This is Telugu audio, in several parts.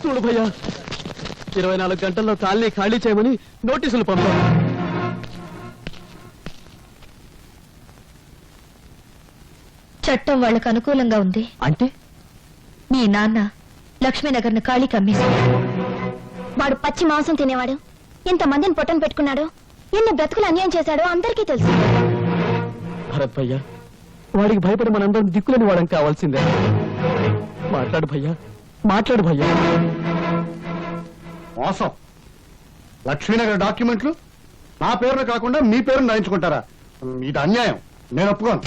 చూడు భయ్యా, 24 గంటల్లో కాలనీ ఖాళీ చేయమని నోటీసులు పంపారు. చట్టం వాళ్ళకు అనుకూలంగా ఉంది అంటే మీ నాన్న లక్ష్మీనగర్ ను ఖాళీకి అమ్మేశాడు. వాడు పచ్చి మాంసం తినేవాడు, ఇంతమందిని పొట్టను పెట్టుకున్నాడు, ఎన్ని బ్రతుకులు అన్యాయం చేశాడో అందరికీ తెలుసు. భరత్ భయ్యా, వాడికి భయపడి మనందరం దిక్కులని వాడడం కావాల్సిందే. మాట్లాడు భయ్యా, మాట్లాడు భయ్యా. మోసం. లక్ష్మీనగర్ డాక్యుమెంట్లు నా పేరును కాకుండా మీ పేరును రాయించుకుంటారా? ఇది అన్యాయం, నేను ఒప్పుకోను.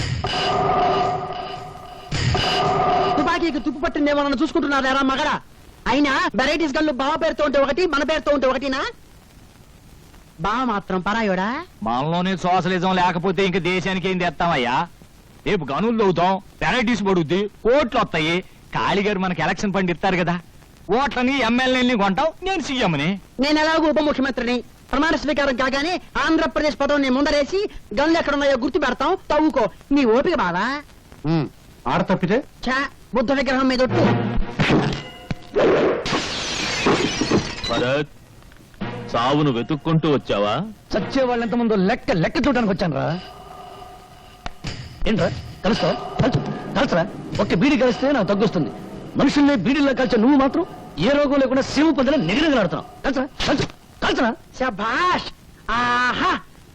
తుపాకీకి తుప్పు పట్టిందేమోనని చూసుకుంటున్నారా మగడా? అయినా వెరైటీస్ గన్లు బావ పేరుతో ఉంటే ఒకటి, మన పేరుతో ఉంటే ఒకటినా? బావ మాత్రం పరాయోడా? మనలోనే సోషలిజం లేకపోతే ఇంక దేశానికి ఏం తెస్తామయ్యా? రేపు గనులు అవుతాం, వెరైటీస్ పడుద్ది, ఓట్లు వస్తాయి. కాళీగారు మనకి ఎలక్షన్ ఫండ్ ఇస్తారు కదా, ఓట్లని ఎమ్మెల్యేని కొంటాం, నేను సీఎంని. నేను ఎలాగో ఉప ముఖ్యమంత్రిని. ప్రమాణ స్వీకారం కాగానే ఆంధ్రప్రదేశ్ పదం నీ ముందరేసి గన్లు ఎక్కడున్నాయో గుర్తు పెడతాం, తవ్వుకో. నీ ఓపిక బావా. ఆడ తప్పితే చా, బుద్ధ విగ్రహం మీద ఒట్టు. భరత్, సావును వెతుక్కుంటూ వచ్చావా? చచ్చే వాళ్ళు ఎంతమందో లెక్క లెక్క చూడడానికి వచ్చాను రా. ఏంట్రా కలుస్తా? కలుసరా? ఒక్క బీడీ కలిస్తే నాకు తగ్గుస్తుంది. మనుషుల్ని బీడీల్లో కలిసే నువ్వు మాత్రం ఏ రోగం లేకుండా శివ పొందలే నిగనిగలాడుతున్నావు. కలుసరా? శభాష్. ఆహా,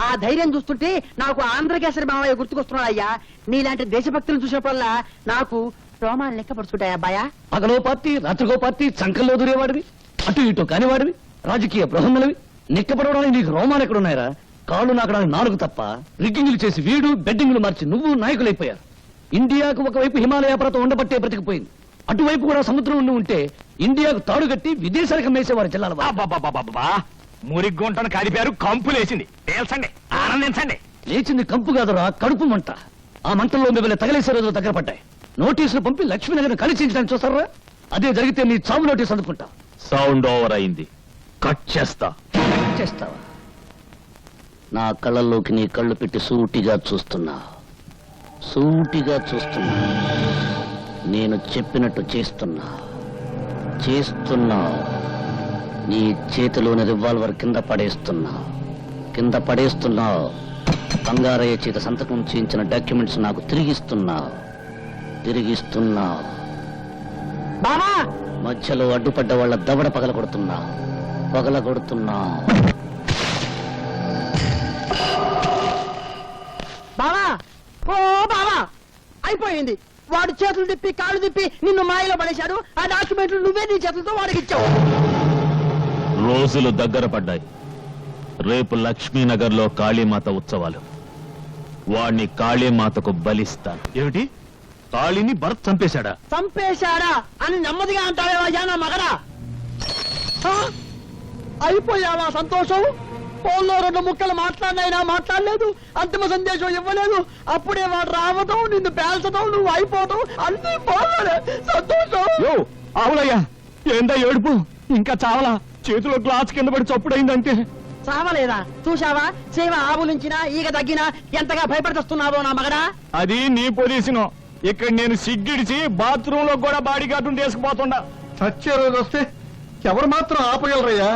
ఆ ధైర్యం చూస్తుంటే నాకు ఆంధ్రకేసరి మావయ్య గుర్తుకొస్తున్నాడు అయ్యా. నీలాంటి దేశభక్తులు చూసినప్పుడల్లా నాకు రోమాలు లెక్క పడుతుంటాయి అబ్బాయా. పగలో పార్టీ, రాత్రికో పార్టీ, చంకల్లో దూరేవాడివి, అటు ఇటు కానివాడివి, రాజకీయ బృహన్నలవి. నిక్కపడవడానికి నీకు రోమాలు ఎక్కడున్నాయరా? కాళ్ళు నాకడానికి 4 తప్ప. రిగ్గింగులు చేసి వీడు, బెడ్డింగులు మార్చి నువ్వు నాయకులైపోయారు. ఇండియాకు ఒకవైపు హిమాలయ పర్వతం ఉండబట్టే బ్రతికిపోయింది, అటువైపు కూడా సముద్రం ఉండి ఉంటే ఇండియాకు తాడుగట్టి విదేశాలకు అమ్మేసేవారు జిల్లాల. మురిగ్గుంటను కరిపారు, కంపులేసింది. తేల్చండి, ఆనందించండి. లేచింది కంపు కాదురా, కడుపు మంట. ఆ మంటల్లో మిమ్మల్ని తగిలేసే రోజులు దగ్గర పడ్డాయి. నోటీసులు పంపి లక్ష్మీనగర్ కలిసించడానికి చూస్తారా? అదే జరిగితే నీ చావు నోటీసు అందుకుంటా. సౌండ్ ఓవర్ అయింది, కట్ చేస్తా. చేస్తావా? నా కళ్ళల్లోకి నీ కళ్ళు పెట్టి సూటిగా చూస్తున్నా, సూటిగా చూస్తున్నా. నేను చెప్పినట్టు చేస్తున్నా, చేస్తున్నా. నీ చేతిలోని రివాల్వర్ కింద పడేస్తున్నా. బంగారయ్య చేత సంతకం చేయించిన డాక్యుమెంట్స్ నాకు తిరిగిస్తున్నా. బావా, మధ్యలో అడ్డుపడ్డ వాళ్ళ దవడ పగలగొడుతున్నా. బావా, ఓ బావా, అయిపోయింది. వాడు చేతులు తిప్పి కాళ్ళు తిప్పి నిన్ను మాయలో పడేశాడు. ఆ డాక్యుమెంట్లు నువ్వే నీ చేతులతో వాడికి ఇచ్చావు. రోజులు దగ్గర పడ్డాయి. రేపు లక్ష్మీనగర్ లో కాళీమాత ఉత్సవాలు. వాణ్ణి కాళీమాతకు బలిస్తాను. ఏమిటి? కాళీని భరత్ చంపేశాడా అని నెమ్మదిగా అంటాడేవా నా మగడా? అయిపోయావా సంతోషం? ఫోన్లో 2 ముక్కలు మాట్లాడినైనా మాట్లాడలేదు, అంతిమ సందేశం ఇవ్వలేదు. అప్పుడే వాడు రావటం, నిన్ను పేల్చడం, నువ్వు అయిపోవటం అన్ని బాగాలే. సంతోషం. అవునయ్యా, ఏందా ఏడుపు? ఇంకా చావలా? చేతిలో గ్లాస్ కింద పడి చప్పుడైందంటే. చావలేదా? చూశావా? సేవ ఆవులించినా ఈగ తగ్గినా ఎంతగా భయపడుతున్నావో నా మగడా. అది నీ పొజిషన్. ఇక్కడ నేను సిగ్గిడిచి బాత్రూమ్ లో కూడా బాడీ గార్డును తీసుకుపోతుండా. చచ్చే రోజు వస్తే ఎవరు మాత్రం ఆపగలరయ్యా?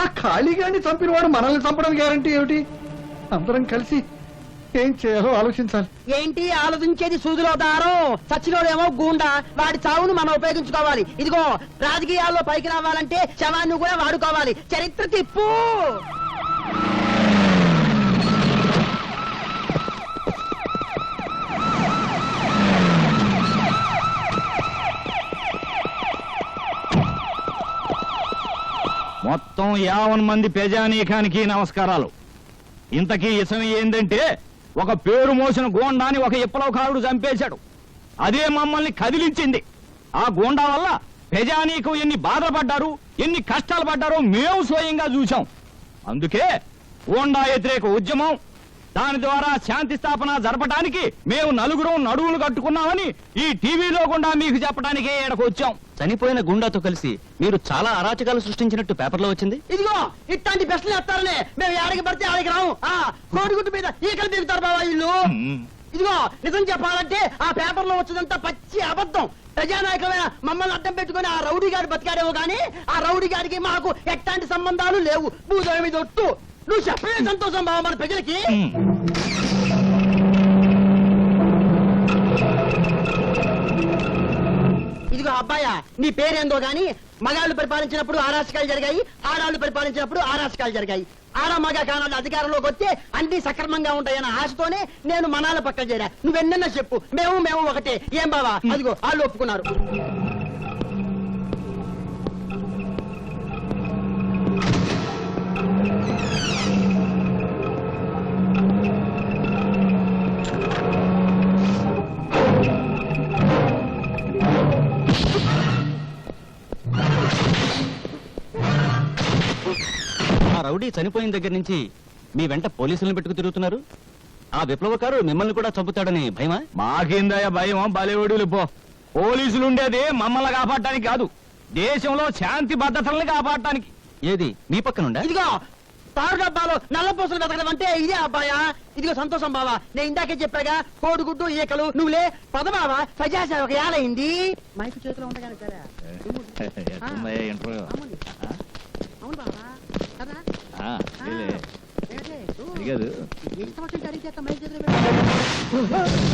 ఆ ఖాళీగాన్ని చంపిన వాడు మనల్ని చంపడానికి గ్యారంటీ ఏమిటి? అందరం కలిసి ఏం చేయాలో ఆలోచించాలి. ఏంటి ఆలోచించేది? సూదిలో దారం, చచ్చిలోనేమో గూండా. వాడి చావును మనం ఉపయోగించుకోవాలి. ఇదిగో, రాజకీయాల్లో పైకి రావాలంటే శవాన్ని కూడా వాడుకోవాలి. చరిత్ర తిప్పు. మొత్తం 50 మంది ప్రజానీకానికి నమస్కారాలు. ఇంతకీ ఇసమి ఏందంటే, ఒక పేరు మోసిన గోండాని ఒక విప్లవకారుడు చంపేశాడు. అదే మమ్మల్ని కదిలించింది. ఆ గోండా వల్ల ప్రజానీకం ఎన్ని బాధపడ్డారు, ఎన్ని కష్టాలు పడ్డారో మేము స్వయంగా చూశాం. అందుకే గోండా వ్యతిరేక ఉద్యమం, దాని ద్వారా శాంతి స్థాపన జరపడానికి మేము నలుగురం నడువులు కట్టుకున్నామని ఈ టీవీలో గుండా మీకు చెప్పడానికే ఇక్కడికి వచ్చాం. చనిపోయిన గుండాతో కలిసి మీరు చాలా అరాచకాలు సృష్టించినట్టు పేపర్లో వచ్చింది. ఇదిగో, ఇట్లాంటి ప్రశ్నలు ఎత్తారనే మేము ఆడికి పడితే ఆడికి రాము. కోడిగుడ్డు మీద ఈకలు దిగుతారు బాబా వీళ్ళు. ఇదిగో, నిజం చెప్పాలంటే ఆ పేపర్లో వచ్చినంత పచ్చి అబద్ధం. ప్రజానాయకమైన మమ్మల్ని అడ్డం పెట్టుకుని ఆ రౌడీ గారు బతికాడేమో గానీ ఆ రౌడీ గారికి మాకు ఎట్లాంటి సంబంధాలు లేవు. భూదేవి మీద ఒట్టు. నువ్వు చెప్పే సంతోషం బావ మన ప్రజలకి. ఇదిగో అబ్బాయా, నీ పేరేందో గాని మగాళ్ళు పరిపాలించినప్పుడు ఆరాచకాలు జరిగాయి, ఆడాళ్ళు పరిపాలించినప్పుడు ఆరాచకాలు జరిగాయి. ఆడ మగ కానాళ్ళు అధికారంలోకి వస్తే అన్ని సక్రమంగా ఉంటాయన్న ఆశతోనే నేను మనాల పక్కన చేరా. నువ్వెన్నన్నా చెప్పు, మేము ఒకటే. ఏం బావా, అదిగో వాళ్ళు ఒప్పుకున్నారు. రౌడీ చనిపోయిన దగ్గర నుంచి మీ వెంట పోలీసులను పెట్టుకు తిరుగుతున్నారు. ఆ విప్లవకారు మిమ్మల్ని కూడా చంపుతాడని భయమా? మాకిందయ్య భయం, బలేవడులు పో. పోలీసులు ఉండేది మమ్మల్ని కాపాడటానికి కాదు, దేశంలో శాంతి భద్రతల్ని కాపాడటానికి. ఏది మీ పక్కనుండా? ఇదిగో తారు డబ్బాలో నల్ల పూసలు వెతకడం అంటే ఇదే అబ్బాయా. ఇదిగో సంతోషం బావా, నేను ఇందాకే చెప్పాగా కోడిగుడ్డు ఈకలు. నువ్వులే పద బావా, ప్రజాసేవకు ఏలైంది. మైకు చేతిలో ఉండగానే సరే. అవును బావా కదా. ఇష్టం వచ్చినట్టు అడిగితే మైక్ చేతిలో పెట్టు.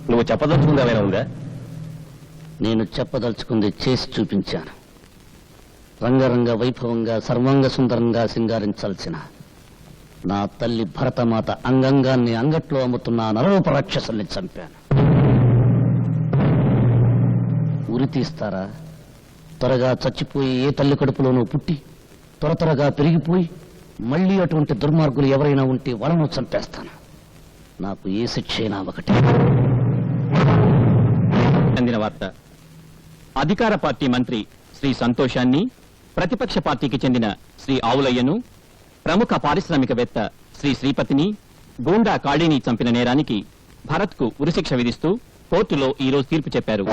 నువ్వు చెప్పదలుచుకుంది ఏమైనా ఉందా? నేను చెప్పదలుచుకుంది చేసి చూపించాను. రంగరంగ వైభవంగా సర్వాంగ సుందరంగా సింగారించాల్సిన నా తల్లి భరతమాత అంగంగాన్ని అంగట్లో అమ్ముతున్న నరరూప రాక్షసుల్ని చంపాను. ఉరి తీస్తారా? త్వరగా చచ్చిపోయి ఏ తల్లి కడుపులోనూ పుట్టి త్వరగా పెరిగిపోయి మళ్ళీ అటువంటి దుర్మార్గులు ఎవరైనా ఉంటే వాళ్ళను చంపేస్తాను. నాకు ఏ శిక్ష అయినా ఒకటే. అందిన వార్త: అధికార పార్టీ మంత్రి శ్రీ సంతోషాన్ని, ప్రతిపక్ష పార్టీకి చెందిన శ్రీ ఆవులయ్యను, ప్రముఖ పారిశ్రామికవేత్త శ్రీ శ్రీపతిని, గూండా కాళీని చంపిన నేరానికి భరత్ కు ఉరిశిక్ష విధిస్తూ కోర్టులో ఈ రోజు తీర్పు చెప్పారు.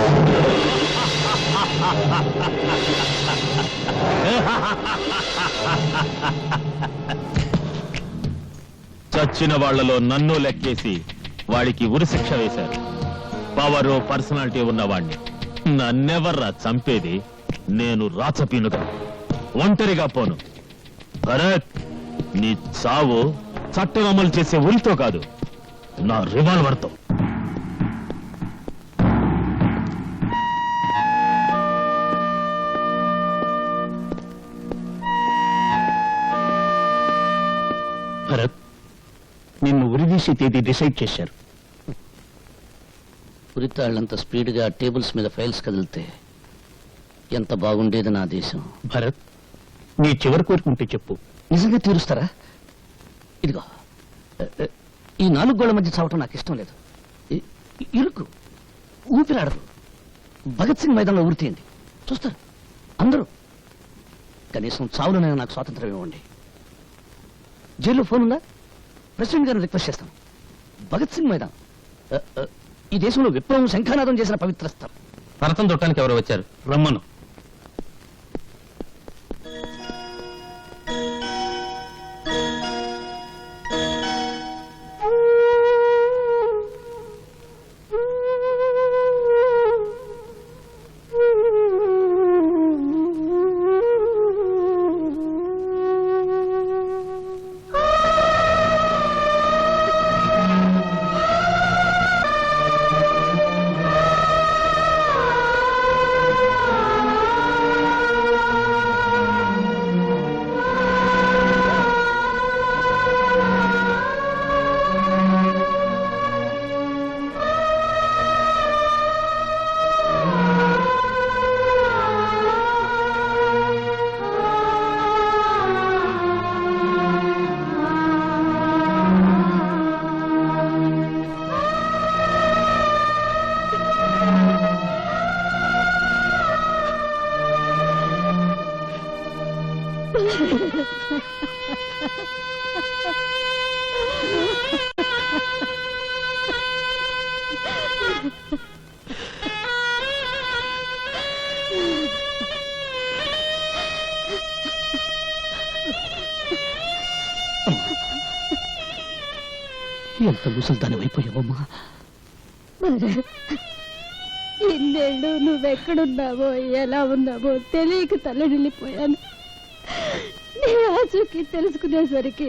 చచ్చిన వాళ్లలో నన్ను లెక్కేసి వాడికి ఉరిశిక్ష వేశారు. పవరు పర్సనాలిటీ ఉన్నవాణ్ణి నన్నెవర్రా చంపేది? నేను రాచపీనుగా ఒంటరిగా పోను. భరత్, నీ చావు చట్టం అమలు చేసే ఉరితో కాదు, నా రివాల్వర్తో. భరత్, నిన్ను ఉరిదీసే తేదీ డిసైడ్ చేశారు. ఉరితాళ్లంత స్పీడ్గా టేబుల్స్ మీద ఫైల్స్ కదిలితే ఎంత బాగుండేది నా దేశం. భరత్, నీ చివరి కోరుకుంటే చెప్పు. నిజంగా తీరుస్తారా? ఇదిగో, ఈ 4 గోళ్ల మధ్య చావటం నాకు ఇష్టం లేదు. ఇరుకు, ఊపిరాడరు. భగత్ సింగ్ మైదానంలో ఉరి తీయండి, చూస్తారు అందరూ. కనీసం చావులోనైనా నాకు స్వాతంత్రం ఇవ్వండి. జైల్లో ఫోన్ ఉందా? ప్రెసిడెంట్ గారిని రిక్వెస్ట్ చేస్తాను. భగత్ సింగ్ మైదాన్ ఈ దేశంలో విప్లవం శంఖానాదం చేసిన పవిత్ర స్థలం. భరతం చుట్టానికి ఎవరు వచ్చారు? రమ్మను. ఎంత ముసల్దాని అయిపోయావమ్మా. ఇన్నేళ్ళు నువ్వెక్కడున్నావో ఎలా ఉన్నావో తెలియక తల్లడిల్లిపోయాను. నీ ఆచూకి తెలుసుకునేసరికి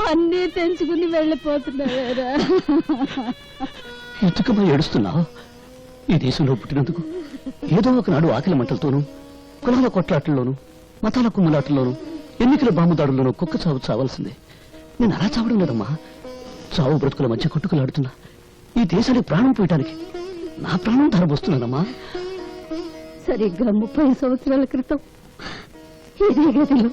అన్నీ తెంచుకుని వెళ్ళిపోతున్నావేరా. ఎందుకమ్మా ఏడుస్తున్నావు? ఈ దేశంలో పుట్టినందుకు ఏదో ఒకనాడు ఆకలి మంటలతోనూ, కులాల కొట్లాటల్లోనూ, మతాల కుమ్ములాటల్లోనూ, ఎన్నికల బాంబుదాడుల్లోనూ కుక్క చావు చావాల్సిందే. నేను అలా చావడం లేదమ్మా. చావు బ్రతుకుల మధ్య కొట్టుకులాడుతున్నా ఈ దేశానికి ప్రాణం పోయటానికి నా ప్రాణం ధరబోస్తున్నానమ్మా. సరిగ్గా 30 సంవత్సరాల క్రితం ఇదే గదిలో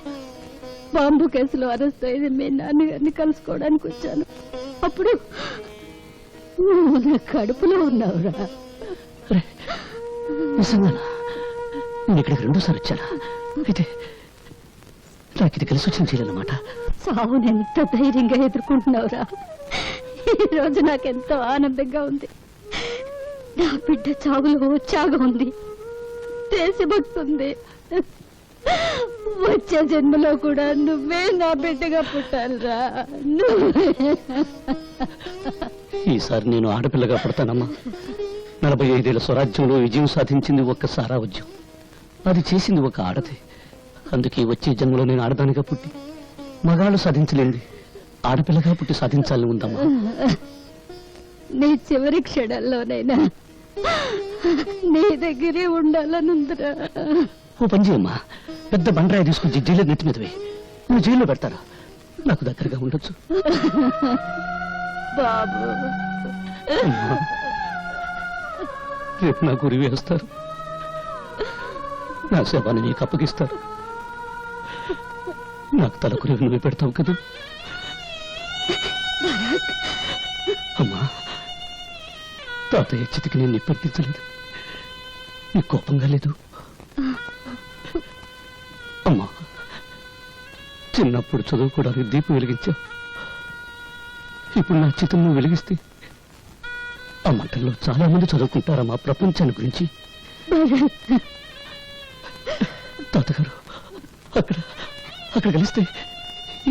బాంబు కేసులో అరెస్ట్ అయిన మీ నాన్నగారిని కలుసుకోవడానికి వచ్చాను. అప్పుడు నువ్వు నా కడుపులో ఉన్నావురా. అరే, నిజంగానా? నేను ఇక్కడికి 2 సార్లు వచ్చానా? అయితే నాకు ఇది కలిసి వచ్చిన చేయలేనమాట. సావుని ఎంత ధైర్యంగా ఎదుర్కొంటున్నావురా. ఈ రోజు నాకెంతో ఆనందంగా ఉంది. నా బిడ్డ చావులో ఉత్సాహం ఉంది, దేశభక్తి ఉంది. వచ్చే జన్మలో కూడా నువ్వే నా బిడ్డగా పుట్టాలిరా. ఈసారి నేను ఆడపిల్లగా పుడతానమ్మా. 45 ఏళ్ల స్వరాజ్యంలో విజయం సాధించింది ఒక్క సారావజ్యం. అది చేసింది ఒక ఆడది. అందుకే వచ్చే జన్మలో నేను ఆడదానిగా పుట్టి మగాళ్ళు సాధించలేంది ఆడపిల్లగా పుట్టి సాధించాలని ఉందమ్మా. నీ చివరి క్షణాల్లోనైనా నీ దగ్గరే ఉండాలనుందిరా. ఓ పని చేయమ్మా, పెద్ద బండరాయి తీసుకొచ్చి జైలు నెత్తి మీద వేయి. నువ్వు జైల్లో పెడతారా? నాకు దగ్గరగా ఉండొచ్చు. బాబు, అమ్మా, రేపు నా గురి వేస్తారు, నా శవాన్ని నీకు అప్పగిస్తారు. నాకు తలకురి నువ్వు పెడతావు కదా అమ్మా. తాతయ్య చితికి నేను నిప్పర్పించలేదు, నీకు కోపంగా లేదు అమ్మా. చిన్నప్పుడు చదువుకోవడానికి దీపం వెలిగించావు. ఇప్పుడు నా చితం నువ్వు వెలిగిస్తే ఆ మంటల్లో చాలా మంది చదువుకుంటారమ్మా ప్రపంచాన్ని గురించి. తాతగారు అక్కడ కలిస్తే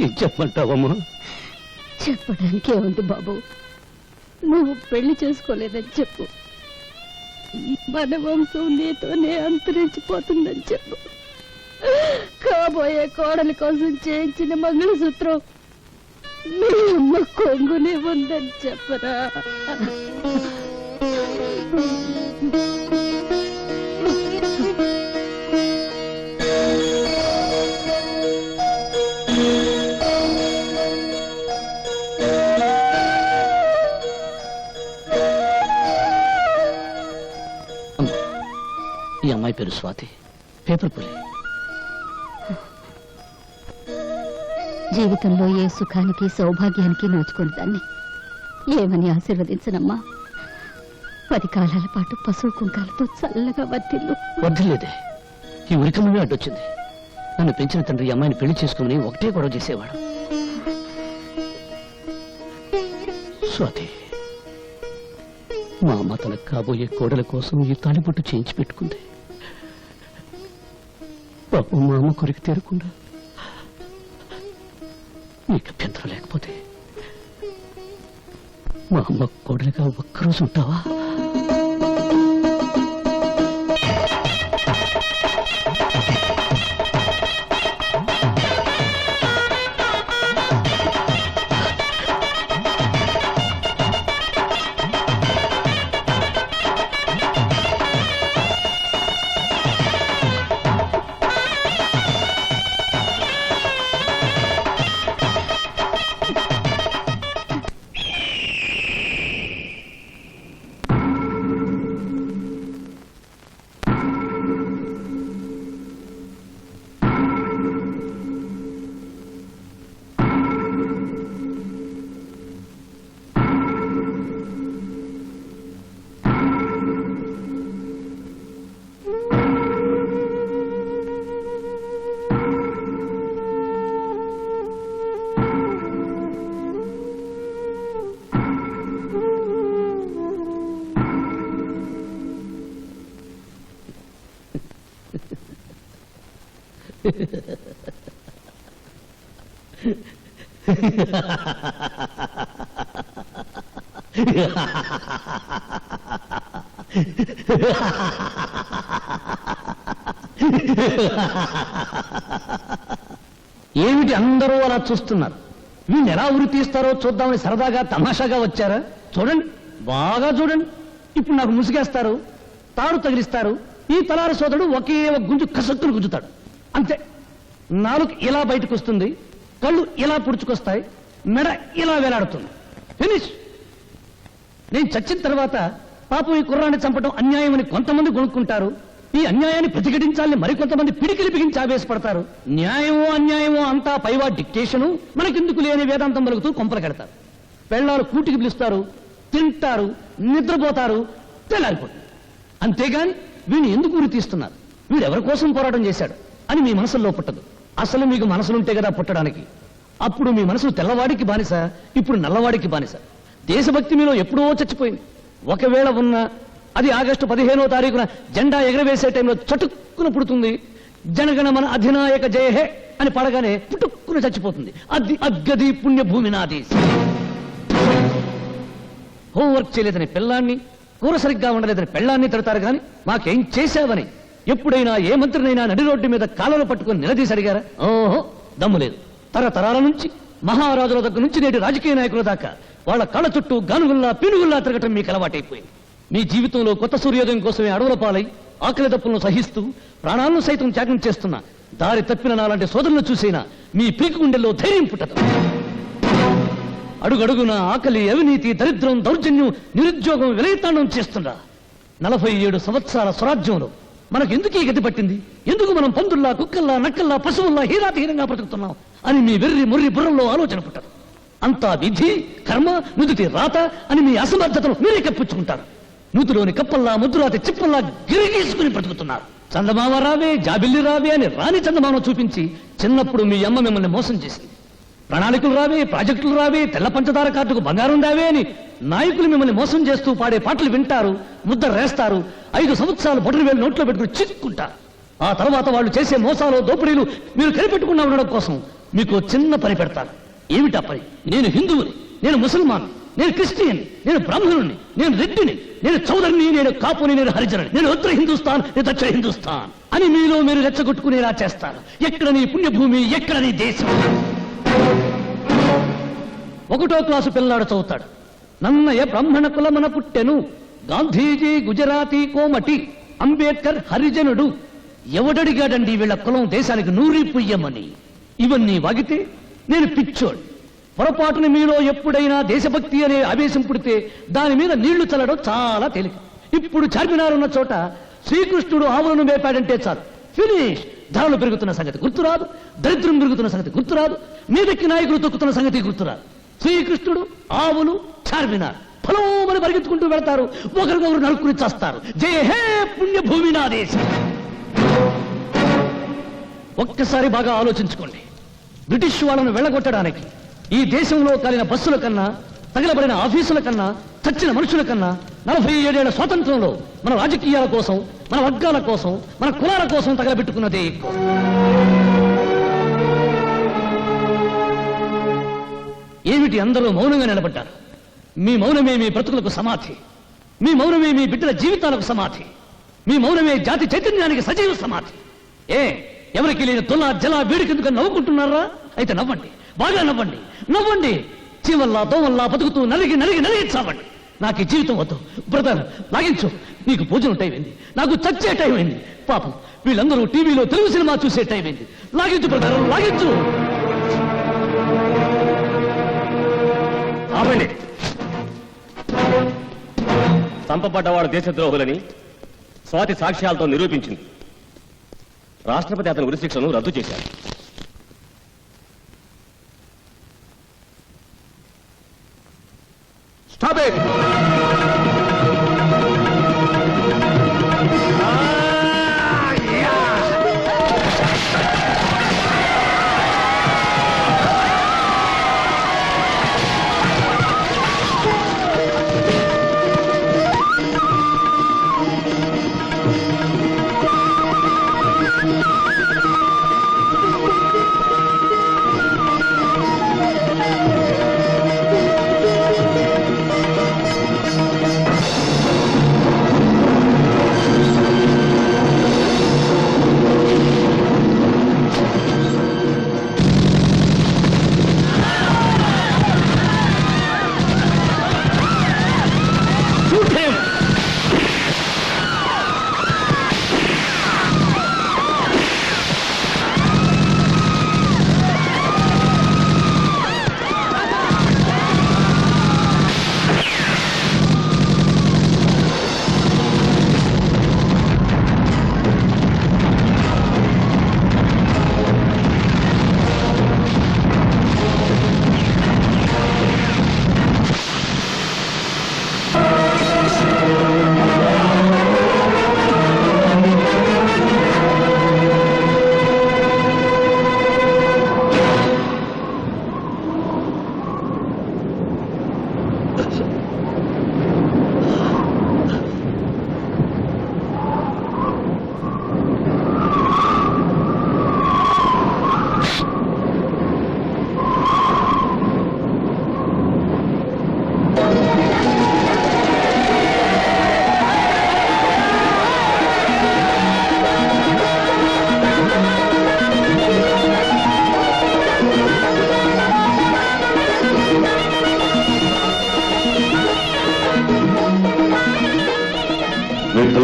ఏం చెప్పమంటావమ్మా? చెప్పడానికే ఉంది బాబు. నువ్వు పెళ్లి చేసుకోలేదని చెప్పు. మన వంశం నీతోనే అంతరించిపోతుందని చెప్పు. కాబోయే కోడలి కోసం చేయించిన మంగళసూత్రం మీ అమ్మ కొంగునే ఉందని చెప్పరా. ఈ అమ్మాయి పేరు స్వాతి, పేపర్ పులి. జీవితంలో ఏ సుఖానికి సౌభాగ్యానికి నోచుకుని దాన్ని ఏమని ఆశీర్వదించనమ్మా. 10 కాలాల పాటు పశువు కుంకాలతో చల్లగా వర్తిల్లు. వద్దులేదే, ఈ ఉరికమే అడ్డొచ్చింది. నన్ను పెంచిన తండ్రి ఈ అమ్మాయిని పెళ్లి చేసుకుని ఒకటే గొడవ చేసేవాడు. స్వాతి, మా అమ్మ తనకు కాబోయే కోడల కోసం ఈ తాళిబొట్టు చేయించి పెట్టుకుంది. పాపం మా అమ్మ కొరికి తీరకుండా నీకు అభ్యంతరం లేకపోతే మా అమ్మ కోడలిగా ఒక్కరోజు ఉంటావా? ఏమిటి అందరూ అలా చూస్తున్నారు? వీళ్ళు ఎలా ఉరి తీస్తారో చూద్దామని సరదాగా తమాషాగా వచ్చారా? చూడండి, బాగా చూడండి. ఇప్పుడు నాకు ముసుగేస్తారు, తాడు తగిలిస్తారు. ఈ తలారి సోదరుడు ఒకే ఒక గుంజు కసక్కును గుంజుతాడు, అంతే. నాలుగు ఇలా బయటకు వస్తుంది, కళ్ళు ఇలా పుడుచుకొస్తాయి, మెడ ఇలా వేలాడుతుంది. ఫినిష్. నేను చచ్చిన తర్వాత పాపం ఈ కుర్రాన్ని చంపడం అన్యాయం అని కొంతమంది కొనుక్కుంటారు. ఈ అన్యాయాన్ని ప్రతిఘటించాలని మరికొంతమంది పిడికిలి బిగించి ఆవేశపడతారు. న్యాయమో అన్యాయమో అంతా పైవా డిక్టేషను, మనకెందుకు లేని వేదాంతం పలుకుతూ కొంపలకెడతారు. పెళ్ళారు కూటికి పిలుస్తారు, తింటారు, నిద్రపోతారు, తెల్లారిపోతారు. అంతేగాని వీడిని ఎందుకు ఉరి తీస్తున్నారు, వీడెవరి కోసం పోరాటం చేశాడు అని మీ మనసులో పుట్టదు. అసలు మీకు మనసులుంటే కదా పుట్టడానికి. అప్పుడు మీ మనసు తెల్లవాడికి బానిస, ఇప్పుడు నల్లవాడికి బానిస. దేశభక్తి మీలో ఎప్పుడో చచ్చిపోయింది. ఒకవేళ ఉన్న అది ఆగస్టు 15వ తారీఖున జెండా ఎగరవేసే టైంలో చటుక్కున పుడుతుంది. జనగణమన అధినాయక జయ హే అని పడగానే పుట్టుక్కున చచ్చిపోతుంది. అది అగ్గది పుణ్యభూమి నాది. హోంవర్క్ చేయలేదని పిల్లాన్ని, కూర సరిగ్గా ఉండలేదని పెళ్ళాన్ని తిడతారు కానీ మాకేం చేశావని ఎప్పుడైనా ఏ మంత్రినైనా నడి రోడ్డు మీద కాళ్ళను పట్టుకుని నిలదీసి అడిగారా? ఓహో, దమ్ము లేదు. తరతరాల నుంచి మహారాజుల దగ్గర నుంచి నేటి రాజకీయ నాయకుల దాకా వాళ్ళ కళ్ళ చుట్టూ గానుగుల్లా పినుగుల్లా తిరగటం మీకు అలవాటైపోయింది. మీ జీవితంలో కొత్త సూర్యోదయం కోసమే అడవుల పాలై ఆకలి దప్పులను సహిస్తూ ప్రాణాలను సైతం త్యాగం చేస్తున్న దారి తప్పిన నాలాంటి సోదరులను చూసైనా మీ పీకు గుండెల్లో ధైర్యం పుట్టదు. అడుగడుగున ఆకలి, అవినీతి, దరిద్రం, దౌర్జన్యం, నిరుద్యోగం విలయతాండం చేస్తున్నా 47 సంవత్సరాల స్వరాజ్యంలో మనకు ఎందుకు ఈ గతి పట్టింది? ఎందుకు మనం పందుల్లా, కుక్కల్లా, నక్కల్లా, పశువుల్లా హీరాతహీనంగా బ్రతుకుతున్నాం అని మీ వెర్రి ముర్రి బుర్రంలో ఆలోచన పుట్టదు. అంతా విధి, కర్మ, నుదుటి రాత అని మీ అసమర్థతను మీరే కప్పించుకుంటారు. నూతిలోని కప్పల్లా, ముద్దురాతి చిప్పల్లా గిరిగీసుకుని బ్రతుకుతున్నారు. చందమామ రావే, జాబిల్లి రావే అని రాని చందమామ చూపించి చిన్నప్పుడు మీ అమ్మ మిమ్మల్ని మోసం చేసింది. ప్రణాళికలు రావే, ప్రాజెక్టులు రావే, తెల్ల పంచదార కార్డుకు బంగారం రావే అని నాయకులు మిమ్మల్ని మోసం చేస్తూ పాడే పాటలు వింటారు, ముద్ద రేస్తారు. 5 సంవత్సరాలు బొటరు వేలు నోట్లో పెట్టుకుని చిక్కుంటారు. ఆ తర్వాత వాళ్ళు చేసే మోసాలు, దోపిడీలు మీరు కనిపెట్టకుండా ఉండడం కోసం మీకు చిన్న పని పెడతారు. ఏమిటా పని? నేను హిందువుని, నేను ముసల్మాన్, నేను క్రిస్టియన్, నేను బ్రాహ్మణుని, నేను రెడ్డిని, నేను చౌదరిని, నేను కాపుని, నేను హరిజనుని, నేను ఉత్తర హిందుస్థాన్, నేను దక్షిణ హిందుస్థాన్ అని మీలో మీరు రెచ్చగొట్టుకునేలా చేస్తారు. ఎక్కడ నీ పుణ్యభూమి, ఎక్కడ నీ దేశం? 1వ క్లాసు పిల్లాడు చదువుతాడు. నన్నయ బ్రాహ్మణ కులమన పుట్టెను, గాంధీజీ గుజరాతీ కోమటి, అంబేద్కర్ హరిజనుడు. ఎవడడిగాడండి వీళ్ళ కులం దేశానికి నూరి పుయ్యమని? ఇవన్నీ వాగితే నేను పిచ్చోడు. పొరపాటున మీలో ఎప్పుడైనా దేశభక్తి అనే ఆవేశం పుడితే దాని మీద నీళ్లు చల్లడం చాలా తేలిక. ఇప్పుడు చార్మినార్ ఉన్న చోట శ్రీకృష్ణుడు ఆవులను మేపాడంటే చాలు, ఫినిష్. ధరలు పెరుగుతున్న సంగతి గుర్తురాదు, దరిద్రం పెరుగుతున్న సంగతి గుర్తురాదు, మీదకి నాయకులు తొక్కుతున్న సంగతి గుర్తురాదు. శ్రీకృష్ణుడు, ఆవులు, చార్మినార్ ఫలమని పరిగెత్తుకుంటూ వెళ్తారు, ఒకరికొకరు నరుక్కుని చేస్తారు. జయ హే పుణ్యభూమి నా దేశం. ఒక్కసారి బాగా ఆలోచించుకోండి. బ్రిటిష్ వాళ్ళను వెళ్ళగొట్టడానికి ఈ దేశంలో కాలిన బస్సుల కన్నా, తగలబడిన ఆఫీసుల కన్నా, చచ్చిన మనుషుల కన్నా 47 ఏళ్ల స్వాతంత్రంలో మన రాజకీయాల కోసం, మన వర్గాల కోసం, మన కులాల కోసం తగలబెట్టుకున్నదే ఎక్కువ. ఏమిటి అందరూ మౌనంగా నిలబడ్డారు? మీ మౌనమే మీ బ్రతుకులకు సమాధి, మీ మౌనమే మీ బిడ్డల జీవితాలకు సమాధి, మీ మౌనమే జాతి చైతన్యానికి సజీవ సమాధి. ఎవరికి లేని తొల జల వేడికెందుకు నవ్వుకుంటున్నారా? అయితే నవ్వండి, బాగా నవ్వండి, నవ్వండి. చీవల్లా దోవల్లా బతుకుతూ నలిగి నలిగి నలిగి చావండి. నాకు ఈ జీవితం వద్దు. బ్రదర్ లాగించు, నీకు భోజనం టైం అయింది, నాకు చచ్చే టైం అయింది. పాపం వీళ్ళందరూ టీవీలో తెలుగు సినిమా చూసే టైం అయింది. లాగించు బ్రదర్, లాగించు. ఆపండి. చంపబడ్డవాడు దేశద్రోహులని స్వాతి సాక్ష్యాలతో నిరూపించింది. రాష్ట్రపతి అతని ఉరిశిక్షను రద్దు చేశారు. Stop it!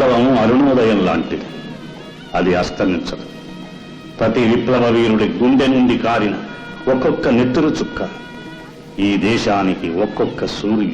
విప్లవం అరుణోదయం లాంటిది. అది అస్తమించదు. ప్రతి విప్లవ వీరుడి గుండె నుండి కారిన ఒక్కొక్క నెత్తురు చుక్క ఈ దేశానికి ఒక్కొక్క సూర్యుడు.